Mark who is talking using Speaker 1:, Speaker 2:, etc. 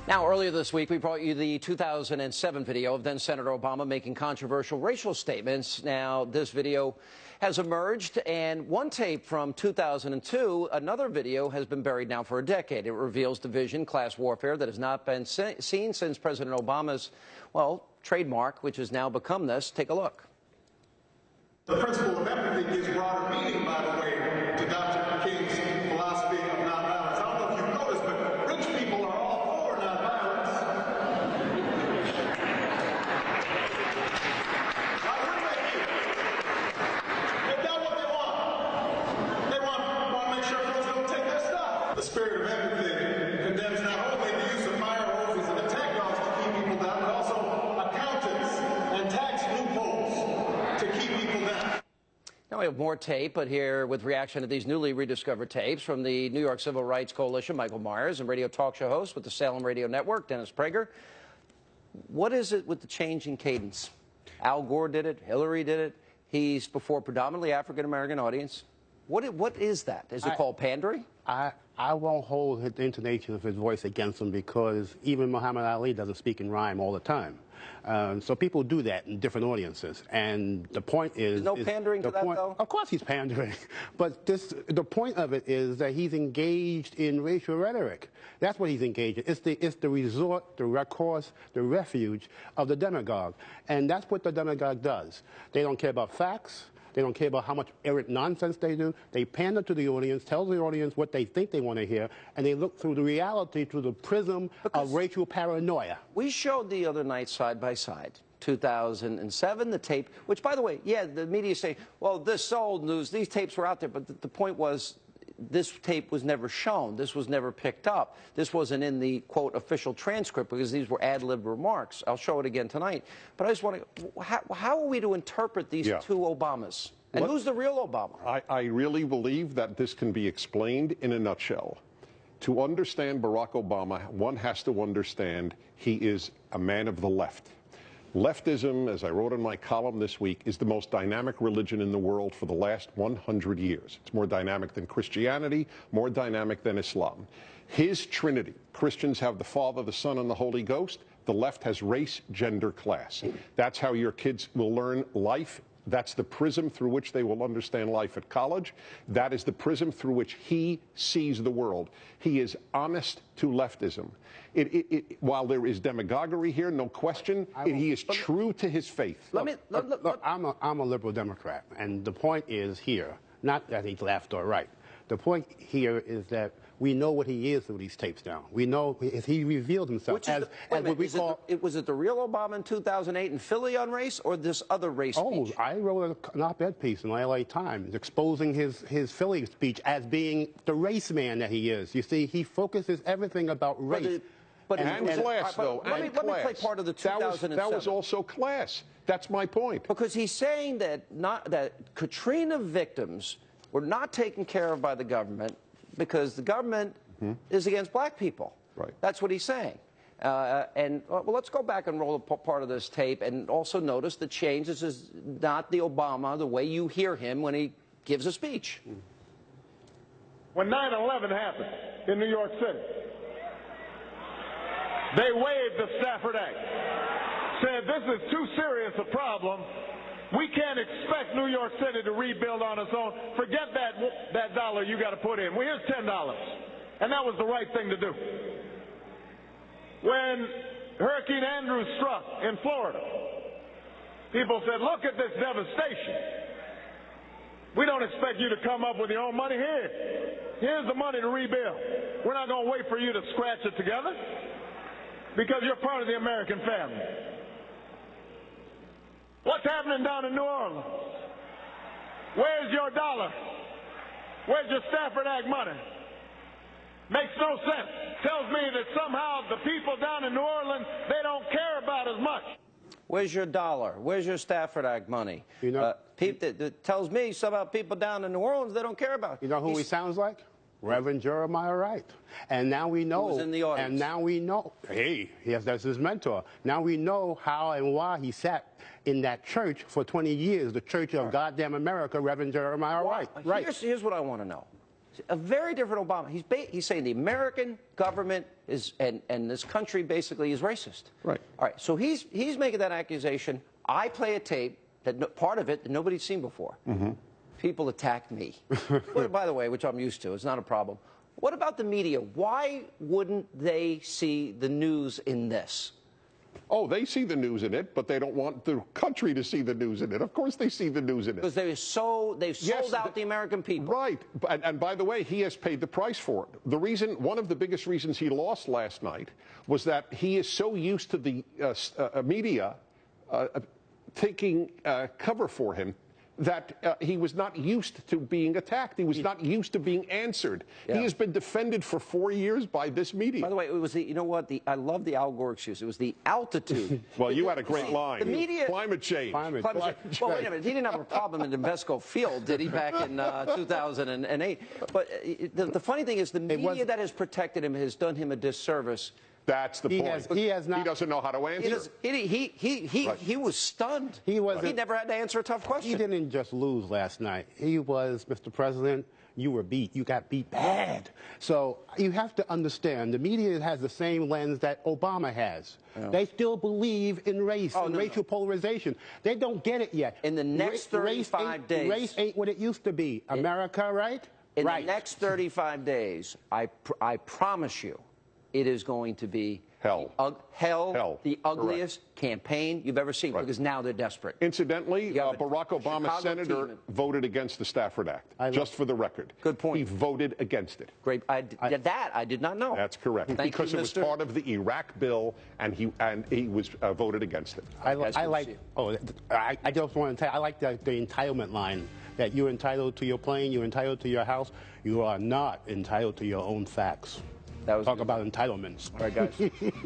Speaker 1: Now, earlier this week, we brought you the 2007 video of then-Senator Obama making controversial racial statements. Now, this video has emerged, and one tape from 2002, another video, has been buried now for a decade. It reveals division, class warfare that has not been seen since President Obama's, well, trademark, which has now become this. Take a look.
Speaker 2: The principle of empathy gives broader meaning, by the way, to Dr. King's philosophy of nonviolence. I don't know if you've noticed, but rich people are all for nonviolence. Why wouldn't they be? They've got what they want. They want to make sure folks don't take their stuff. The spirit of empathy condemns not only the use of fire hoses and attack dogs to keep people down, but also accountants and tax loopholes to keep people down.
Speaker 1: Now we have more tape, but here with reaction to these newly rediscovered tapes from the New York Civil Rights Coalition, Michael Meyers, and radio talk show host with the Salem Radio Network, Dennis Prager. What is it with the change in cadence? Al Gore did it. Hillary did it. He's before predominantly African-American audience. What is that? Is it called pandering?
Speaker 3: I won't hold the intonation of his voice against him because even Muhammad Ali doesn't speak in rhyme all the time. So people do that in different audiences. And the point is...
Speaker 1: There's no pandering to that, though?
Speaker 3: Of course he's pandering. But the point of it is that he's engaged in racial rhetoric. That's what he's engaged in. It's the resort, the recourse, the refuge of the demagogue. And that's what the demagogue does. They don't care about facts. They don't care about how much errant nonsense they do. They pander to the audience, tell the audience what they think they want to hear, and they look through the reality through the prism of racial paranoia.
Speaker 1: We showed the other night side by side, 2007, the tape, which, by the way, yeah, the media say, well, this is old news, these tapes were out there, but the point was, this tape was never shown. This was never picked up. This wasn't in the, quote, official transcript because these were ad-lib remarks. I'll show it again tonight. But I just want to, how are we to interpret these two Obamas? And who's the real Obama?
Speaker 4: I really believe that this can be explained in a nutshell. To understand Barack Obama, one has to understand he is a man of the left. Leftism, as I wrote in my column this week, is the most dynamic religion in the world for the last 100 years. It's more dynamic than Christianity, more dynamic than Islam. His Trinity, Christians have the Father, the Son, and the Holy Ghost. The left has race, gender, class. That's how your kids will learn life. That's the prism through which they will understand life at college. That is the prism through which he sees the world. He is honest to leftism. While there is demagoguery here, no question, he is true to his faith.
Speaker 3: Look, I'm a liberal Democrat, and the point is here, not that he's left or right. The point here is that we know what he is through these tapes now. We know he revealed himself as what we call...
Speaker 1: Was it the real Obama in 2008 in Philly on race, or this other race speech?
Speaker 3: I wrote an op-ed piece in the LA Times exposing his Philly speech as being the race man that he is. You see, he focuses everything about race.
Speaker 4: And class, though,
Speaker 1: let me play part of the 2007.
Speaker 4: That was also class. That's my point.
Speaker 1: Because he's saying that Katrina victims were not taken care of by the government because the government is against black people.
Speaker 4: Right.
Speaker 1: That's what he's saying. Well, let's go back and roll a part of this tape and also notice the change. This is not the Obama, the way you hear him when he gives a speech.
Speaker 2: When 9/11 happened in New York City, they waived the Stafford Act, said this is too serious a problem. We can't expect New York City to rebuild on its own. Forget that dollar you got to put in. Well, here's $10. And that was the right thing to do. When Hurricane Andrew struck in Florida, people said, look at this devastation. We don't expect you to come up with your own money. Here's the money to rebuild. We're not going to wait for you to scratch it together because you're part of the American family. What's happening down in New Orleans? Where's your dollar? Where's your Stafford Act money? Makes no sense. Tells me that somehow the people down in New Orleans, they don't care about as much.
Speaker 1: Where's your dollar? Where's your Stafford Act money?
Speaker 3: You know,
Speaker 1: that tells me somehow people down in New Orleans, they don't care about.
Speaker 3: You know who he sounds like? Reverend Jeremiah Wright. And now we know.
Speaker 1: Who was in the audience.
Speaker 3: And now we know. Hey, yes, that's his mentor. Now we know how and why he sat in that church for 20 years, the Church of Goddamn America, Reverend Jeremiah Wright.
Speaker 1: Here's what I want to know. A very different Obama. He's saying the American government is and this country basically is racist.
Speaker 4: Right.
Speaker 1: All right. So he's making that accusation. I play a tape that part of it that nobody's seen before. Mm-hmm. People attack me. Well, by the way, which I'm used to. It's not a problem. What about the media? Why wouldn't they see the news in this?
Speaker 4: Oh, they see the news in it, but they don't want the country to see the news in it. Of course they see the news in it.
Speaker 1: Because they've sold out the American people.
Speaker 4: Right. And by the way, he has paid the price for it. One of the biggest reasons he lost last night was that he is so used to the media taking cover for him that he was not used to being attacked. He was not used to being answered. Yeah. He has been defended for 4 years by this media.
Speaker 1: By the way, it was you know what? I love the Al Gore excuse. It was the altitude.
Speaker 4: Well, you had a great line.
Speaker 1: The media.
Speaker 4: Climate change.
Speaker 3: Climate change.
Speaker 1: Well, wait a minute. He didn't have a problem in Invesco Field, did he, back in 2008? But the funny thing is the media that has protected him has done him a disservice.
Speaker 4: That's the point.
Speaker 3: He
Speaker 4: doesn't know how to answer.
Speaker 1: He was stunned. He never had to answer a tough question.
Speaker 3: He didn't just lose last night. He was, Mr. President, you were beat. You got beat bad. So you have to understand, the media has the same lens that Obama has. Yeah. They still believe in race and racial polarization. They don't get it yet.
Speaker 1: In the next 35 days.
Speaker 3: Race ain't what it used to be. America, right?
Speaker 1: In the next 35 days, I promise you, it is going to be
Speaker 4: hell.
Speaker 1: The ugliest campaign you've ever seen, because now they're desperate.
Speaker 4: Incidentally, Barack Obama's senator voted against the Stafford Act, just for the record.
Speaker 1: Good point.
Speaker 4: He voted against it.
Speaker 1: Great. I did not know.
Speaker 4: That's correct. Because it was part of the Iraq bill, and he was voted against it.
Speaker 3: I just want to tell you, I like the entitlement line, that you're entitled to your plane, you're entitled to your house. You are not entitled to your own facts. Talk about entitlements.
Speaker 1: All right, guys.